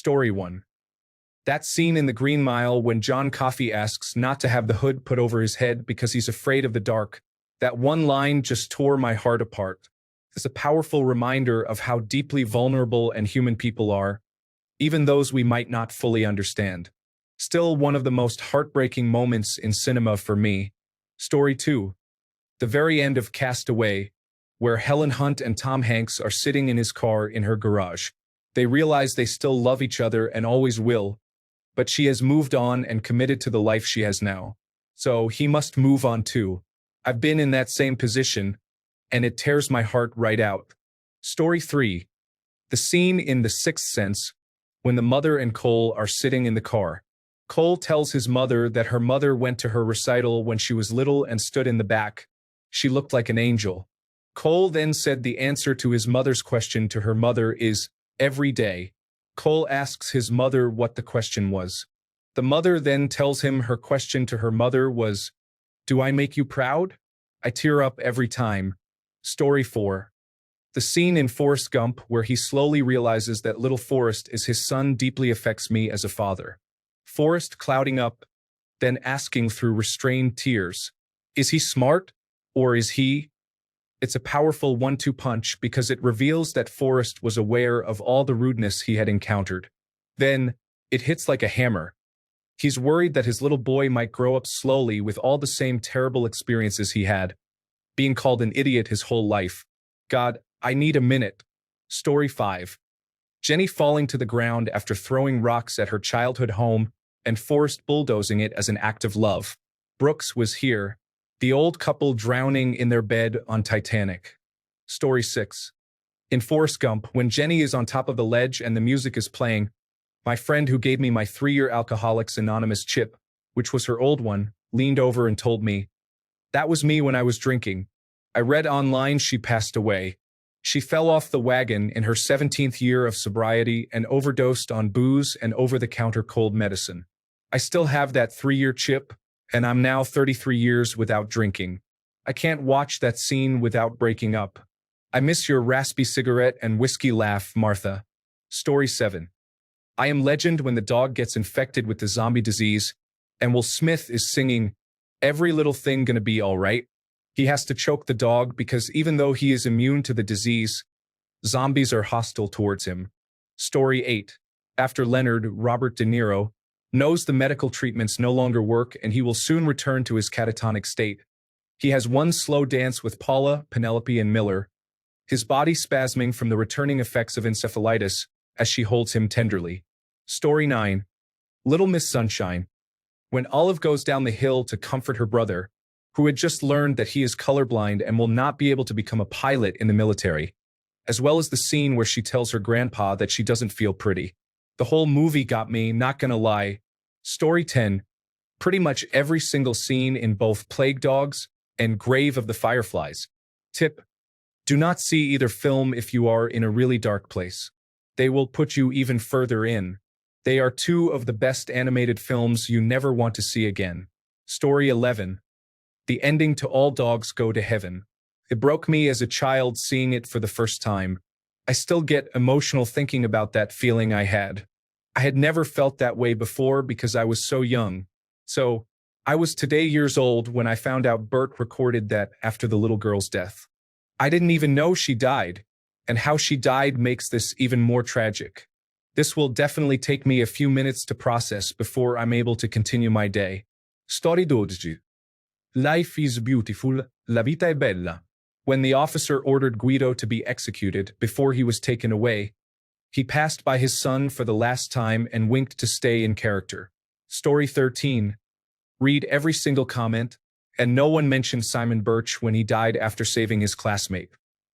Story 1. That scene in the Green Mile when John Coffey asks not to have the hood put over his head because he's afraid of the dark, that one line just tore my heart apart. It's a powerful reminder of how deeply vulnerable and human people are, even those we might not fully understand. Still one of the most heartbreaking moments in cinema for me. Story 2. The very end of Cast Away, where Helen Hunt and Tom Hanks are sitting in his car in her garage. They realize they still love each other and always will, but she has moved on and committed to the life she has now. So he must move on too. I've been in that same position, and it tears my heart right out. Story 3. The scene in The Sixth Sense, when the mother and Cole are sitting in the car. Cole tells his mother that her mother went to her recital when she was little and stood in the back. She looked like an angel. Cole then said the answer to his mother's question to her mother is, every day. Cole asks his mother what the question was. The mother then tells him her question to her mother was, do I make you proud? I tear up every time. Story 4. The scene in Forrest Gump where he slowly realizes that little Forrest is his son deeply affects me as a father. Forrest clouding up, then asking through restrained tears, is he smart, or is he? It's a powerful 1-2 punch because it reveals that Forrest was aware of all the rudeness he had encountered. Then, it hits like a hammer. He's worried that his little boy might grow up slowly with all the same terrible experiences he had, being called an idiot his whole life. God, I need a minute. Story 5. Jenny falling to the ground after throwing rocks at her childhood home and Forrest bulldozing it as an act of love. Brooks was here. The old couple drowning in their bed on Titanic. Story 6. In Forrest Gump, when Jenny is on top of the ledge and the music is playing, my friend who gave me my 3-year Alcoholics Anonymous chip, which was her old one, leaned over and told me, that was me when I was drinking. I read online she passed away. She fell off the wagon in her 17th year of sobriety and overdosed on booze and over-the-counter cold medicine. I still have that 3-year chip, and I'm now 33 years without drinking. I can't watch that scene without breaking up. I miss your raspy cigarette and whiskey laugh, Martha. Story 7. I Am Legend when the dog gets infected with the zombie disease, and Will Smith is singing, every little thing gonna be all right. He has to choke the dog because even though he is immune to the disease, zombies are hostile towards him. Story 8. After Leonard, Robert De Niro, knows the medical treatments no longer work and he will soon return to his catatonic state. He has one slow dance with Paula, Penelope, and Miller, his body spasming from the returning effects of encephalitis as she holds him tenderly. Story 9. Little Miss Sunshine. When Olive goes down the hill to comfort her brother, who had just learned that he is colorblind and will not be able to become a pilot in the military, as well as the scene where she tells her grandpa that she doesn't feel pretty. The whole movie got me, not gonna lie. Story 10. Pretty much every single scene in both Plague Dogs and Grave of the Fireflies. Tip: do not see either film if you are in a really dark place. They will put you even further in. They are 2 of the best animated films you never want to see again. Story 11. The ending to All Dogs Go to Heaven. It broke me as a child seeing it for the first time. I still get emotional thinking about that feeling I had. I had never felt that way before because I was so young. So, I was today years old when I found out Bert recorded that after the little girl's death. I didn't even know she died, and how she died makes this even more tragic. This will definitely take me a few minutes to process before I'm able to continue my day. Story 12. Life is beautiful, la vita è bella. When the officer ordered Guido to be executed before he was taken away, he passed by his son for the last time and winked to stay in character. Story 13. Read every single comment, and no one mentioned Simon Birch when he died after saving his classmate.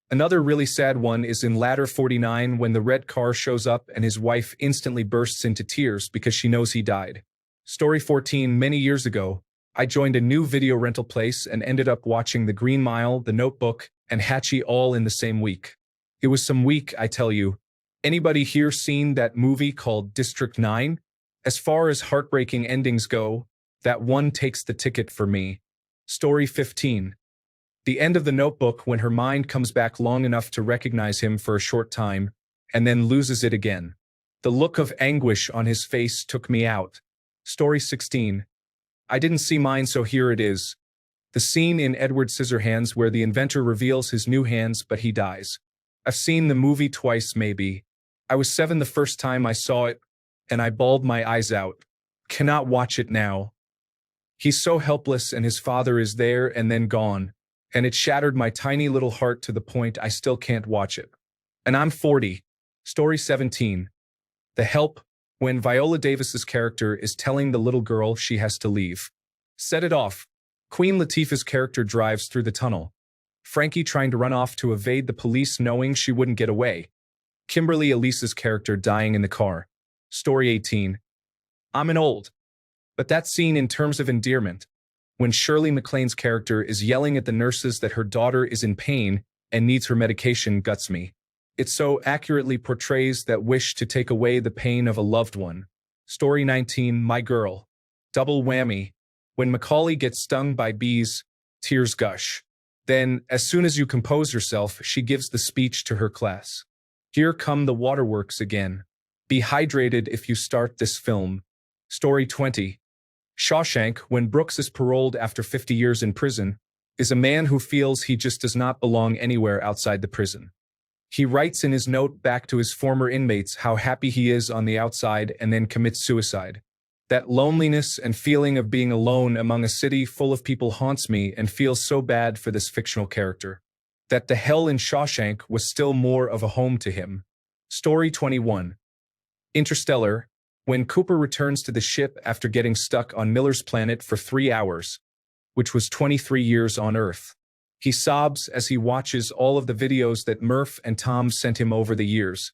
Another really sad one is in Ladder 49 when the red car shows up and his wife instantly bursts into tears because she knows he died. Story 14. Many years ago, I joined a new video rental place and ended up watching The Green Mile, The Notebook, and Hatchie all in the same week. It was some week, I tell you. Anybody here seen that movie called District 9? As far as heartbreaking endings go, that one takes the ticket for me. Story 15. The end of The Notebook when her mind comes back long enough to recognize him for a short time, and then loses it again. The look of anguish on his face took me out. Story 16. I didn't see mine, so here it is. The scene in Edward Scissorhands where the inventor reveals his new hands but he dies. I've seen the movie twice maybe. I was 7 the first time I saw it, and I bawled my eyes out. Cannot watch it now. He's so helpless and his father is there and then gone, and it shattered my tiny little heart to the point I still can't watch it. And I'm 40. Story 17. The Help, when Viola Davis's character is telling the little girl she has to leave. Set it off. Queen Latifah's character drives through the tunnel. Frankie trying to run off to evade the police knowing she wouldn't get away. Kimberly Elise's character dying in the car. Story 18. I'm an old. But that scene in terms of endearment, when Shirley MacLaine's character is yelling at the nurses that her daughter is in pain and needs her medication, guts me. It so accurately portrays that wish to take away the pain of a loved one. Story 19. My Girl. Double whammy. When Macaulay gets stung by bees, tears gush. Then, as soon as you compose yourself, she gives the speech to her class. Here come the waterworks again. Be hydrated if you start this film. Story 20. Shawshank, when Brooks is paroled after 50 years in prison, is a man who feels he just does not belong anywhere outside the prison. He writes in his note back to his former inmates how happy he is on the outside and then commits suicide. That loneliness and feeling of being alone among a city full of people haunts me and feels so bad for this fictional character. That the hell in Shawshank was still more of a home to him. Story 21. Interstellar, when Cooper returns to the ship after getting stuck on Miller's planet for 3 hours, which was 23 years on Earth. He sobs as he watches all of the videos that Murph and Tom sent him over the years.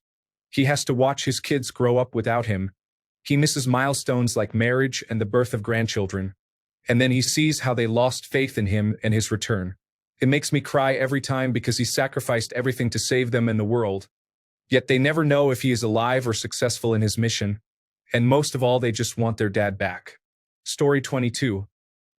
He has to watch his kids grow up without him. He misses milestones like marriage and the birth of grandchildren. And then he sees how they lost faith in him and his return. It makes me cry every time because he sacrificed everything to save them and the world. Yet they never know if he is alive or successful in his mission. And most of all, they just want their dad back. Story 22.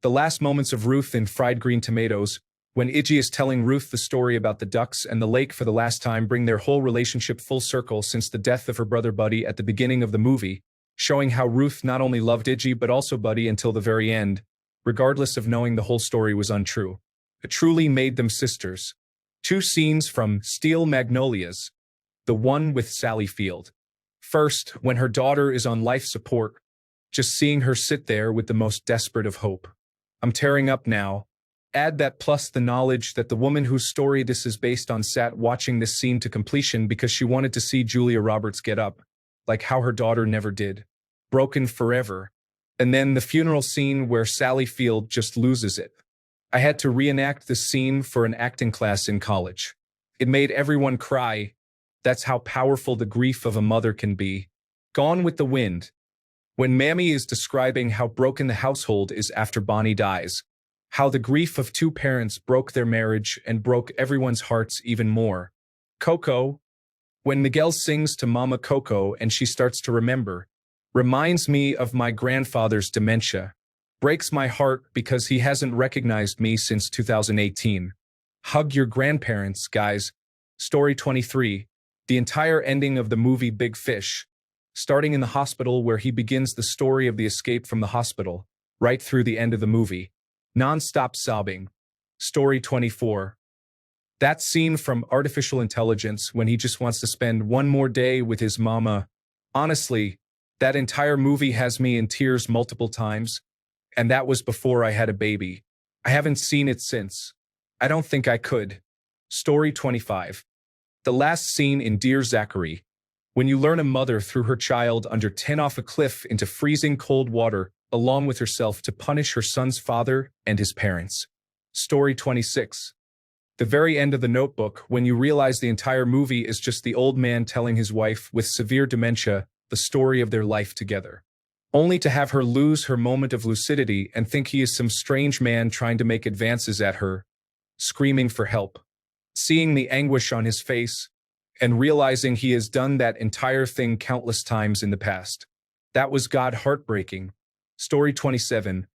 The last moments of Ruth in Fried Green Tomatoes, when Iggy is telling Ruth the story about the ducks and the lake for the last time, bring their whole relationship full circle since the death of her brother Buddy at the beginning of the movie, showing how Ruth not only loved Iggy but also Buddy until the very end, regardless of knowing the whole story was untrue. It truly made them sisters. 2 scenes from Steel Magnolias. The one with Sally Field. First, when her daughter is on life support, just seeing her sit there with the most desperate of hope. I'm tearing up now. Add that plus the knowledge that the woman whose story this is based on sat watching this scene to completion because she wanted to see Julia Roberts get up, like how her daughter never did. Broken forever. And then the funeral scene where Sally Field just loses it. I had to reenact this scene for an acting class in college. It made everyone cry. That's how powerful the grief of a mother can be. Gone with the Wind. When Mammy is describing how broken the household is after Bonnie dies. How the grief of 2 parents broke their marriage and broke everyone's hearts even more. Coco. When Miguel sings to Mama Coco and she starts to remember. Reminds me of my grandfather's dementia. Breaks my heart because he hasn't recognized me since 2018. Hug your grandparents, guys. Story 23. The entire ending of the movie Big Fish. Starting in the hospital where he begins the story of the escape from the hospital, right through the end of the movie. Non-stop sobbing. Story 24. That scene from Artificial Intelligence when he just wants to spend one more day with his mama. Honestly, that entire movie has me in tears multiple times, and that was before I had a baby. I haven't seen it since. I don't think I could. Story 25. The last scene in Dear Zachary. When you learn a mother threw her child under 10 off a cliff into freezing cold water, along with herself to punish her son's father and his parents. Story 26. The very end of The Notebook, when you realize the entire movie is just the old man telling his wife with severe dementia the story of their life together. Only to have her lose her moment of lucidity and think he is some strange man trying to make advances at her, screaming for help. Seeing the anguish on his face, and realizing he has done that entire thing countless times in the past. That was God heartbreaking. Story 27.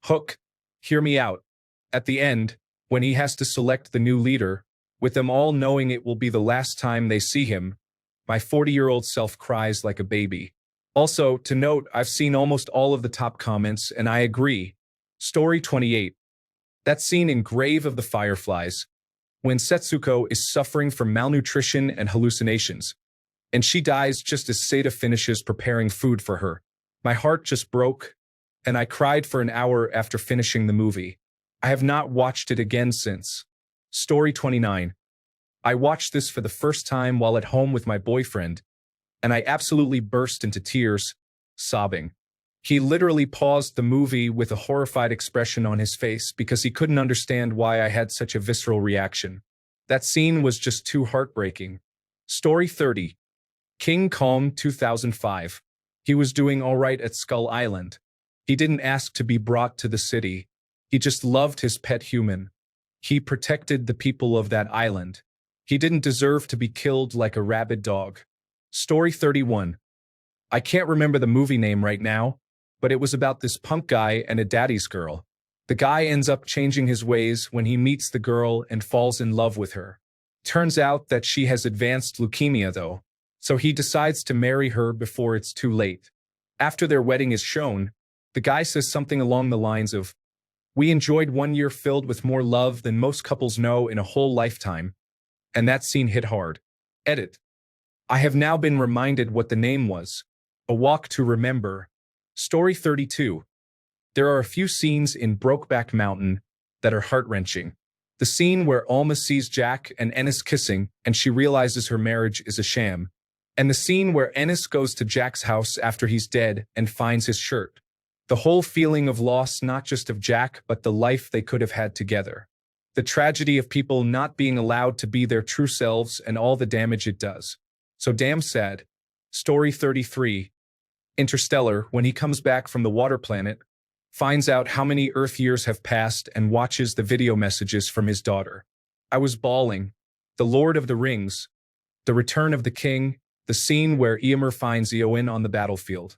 Hook, hear me out. At the end, when he has to select the new leader, with them all knowing it will be the last time they see him, My 40-year-old self cries like a baby. Also, to note, I've seen almost all of the top comments, and I agree. Story 28. That scene in Grave of the Fireflies, when Setsuko is suffering from malnutrition and hallucinations, and she dies just as Seda finishes preparing food for her. My heart just broke, and I cried for an hour after finishing the movie. I have not watched it again since. Story 29. I watched this for the first time while at home with my boyfriend, and I absolutely burst into tears, sobbing. He literally paused the movie with a horrified expression on his face because he couldn't understand why I had such a visceral reaction. That scene was just too heartbreaking. Story 30. King Kong 2005. He was doing all right at Skull Island. He didn't ask to be brought to the city. He just loved his pet human. He protected the people of that island. He didn't deserve to be killed like a rabid dog. Story 31. I can't remember the movie name right now, but it was about this punk guy and a daddy's girl. The guy ends up changing his ways when he meets the girl and falls in love with her. Turns out that she has advanced leukemia though, so he decides to marry her before it's too late. After their wedding is shown, the guy says something along the lines of, "We enjoyed 1 year filled with more love than most couples know in a whole lifetime," and that scene hit hard. Edit. I have now been reminded what the name was. A Walk to Remember. Story 32. There are a few scenes in Brokeback Mountain that are heart-wrenching. The scene where Alma sees Jack and Ennis kissing and she realizes her marriage is a sham. And the scene where Ennis goes to Jack's house after he's dead and finds his shirt. The whole feeling of loss, not just of Jack, but the life they could have had together. The tragedy of people not being allowed to be their true selves and all the damage it does. So damn sad. Story 33. Interstellar, when he comes back from the water planet, finds out how many Earth years have passed and watches the video messages from his daughter. I was bawling. The Lord of the Rings. The Return of the King. The scene where Eomer finds Eowyn on the battlefield.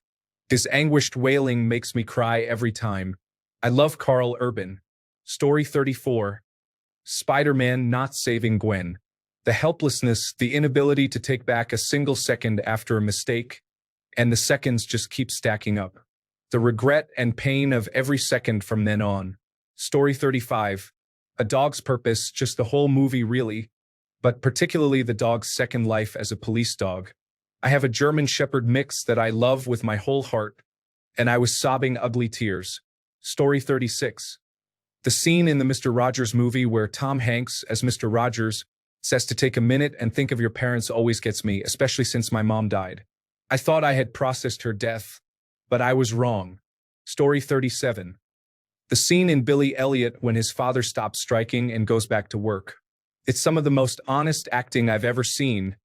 His anguished wailing makes me cry every time. I love Carl Urban. Story 34. Spider-Man not saving Gwen. The helplessness, the inability to take back a single second after a mistake, and the seconds just keep stacking up. The regret and pain of every second from then on. Story 35. A Dog's Purpose, just the whole movie really, but particularly the dog's second life as a police dog. I have a German Shepherd mix that I love with my whole heart, and I was sobbing ugly tears. Story 36. The scene in the Mr. Rogers movie where Tom Hanks, as Mr. Rogers, says to take a minute and think of your parents always gets me, especially since my mom died. I thought I had processed her death, but I was wrong. Story 37. The scene in Billy Elliot when his father stops striking and goes back to work. It's some of the most honest acting I've ever seen.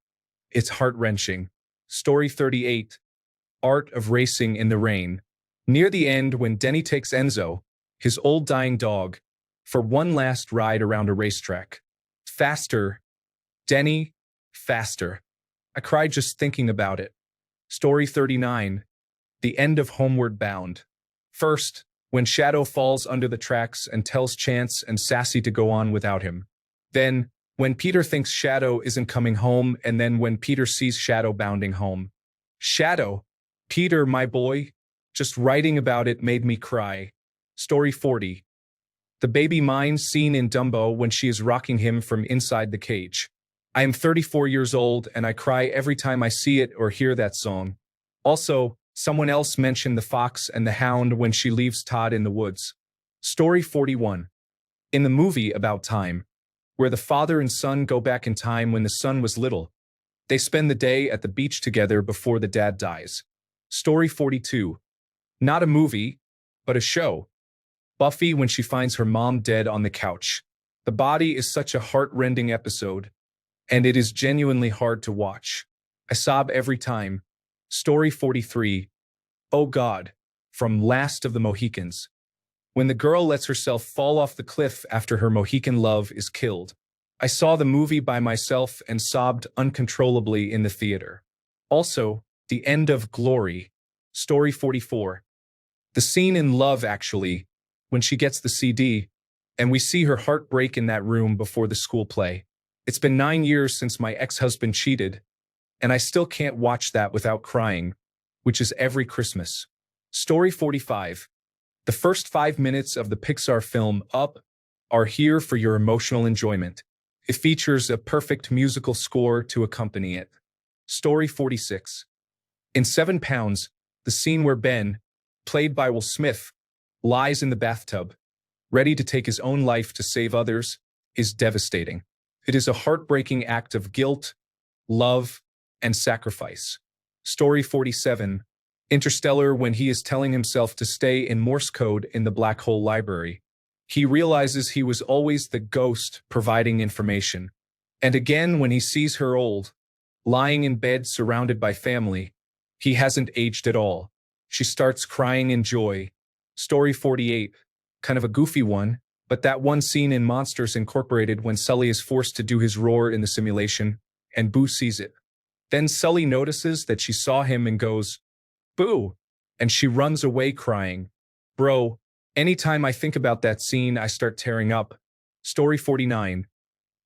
It's heart-wrenching. Story 38. Art of Racing in the Rain. Near the end when Denny takes Enzo, his old dying dog, for one last ride around a racetrack. Faster. Denny, faster. I cried just thinking about it. Story 39. The end of Homeward Bound. First, when Shadow falls under the tracks and tells Chance and Sassy to go on without him. Then, when Peter thinks Shadow isn't coming home, and then when Peter sees Shadow bounding home. Shadow, Peter, my boy, just writing about it made me cry. Story 40. The baby mine scene in Dumbo when she is rocking him from inside the cage. I am 34 years old and I cry every time I see it or hear that song. Also, someone else mentioned the fox and the hound when she leaves Todd in the woods. Story 41. In the movie About Time, where the father and son go back in time when the son was little, they spend the day at the beach together before the dad dies. Story 42. Not a movie, but a show. Buffy when she finds her mom dead on the couch. The body is such a heart-rending episode, and it is genuinely hard to watch. I sob every time. Story 43. Oh God, from Last of the Mohicans. When the girl lets herself fall off the cliff after her Mohican love is killed. I saw the movie by myself and sobbed uncontrollably in the theater. Also, the end of Glory. Story 44. The scene in Love Actually, when she gets the CD, and we see her heart break in that room before the school play. It's been 9 years since my ex-husband cheated, and I still can't watch that without crying, which is every Christmas. Story 45. The first 5 minutes of the Pixar film Up are here for your emotional enjoyment. It features a perfect musical score to accompany it. Story 46. In 7 Pounds, the scene where Ben, played by Will Smith, lies in the bathtub, ready to take his own life to save others, is devastating. It is a heartbreaking act of guilt, love, and sacrifice. Story 47. Interstellar, when he is telling himself to stay in Morse code in the black hole library. He realizes he was always the ghost providing information. And again, when he sees her old, lying in bed surrounded by family, he hasn't aged at all. She starts crying in joy. Story 48. Kind of a goofy one, but that one scene in Monsters Incorporated when Sully is forced to do his roar in the simulation, and Boo sees it. Then Sully notices that she saw him and goes, "Boo!" and she runs away crying. Bro, anytime I think about that scene, I start tearing up. Story 49.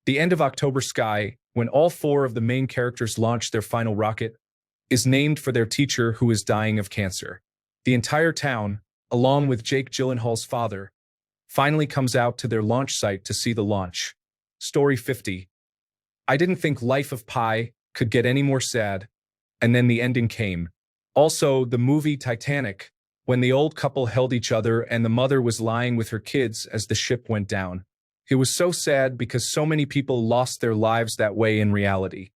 The end of October Sky, when all 4 of the main characters launch their final rocket, is named for their teacher who is dying of cancer. The entire town, along with Jake Gyllenhaal's father, finally comes out to their launch site to see the launch. Story 50. I didn't think Life of Pi could get any more sad, and then the ending came. Also, the movie Titanic, when the old couple held each other and the mother was lying with her kids as the ship went down. It was so sad because so many people lost their lives that way in reality.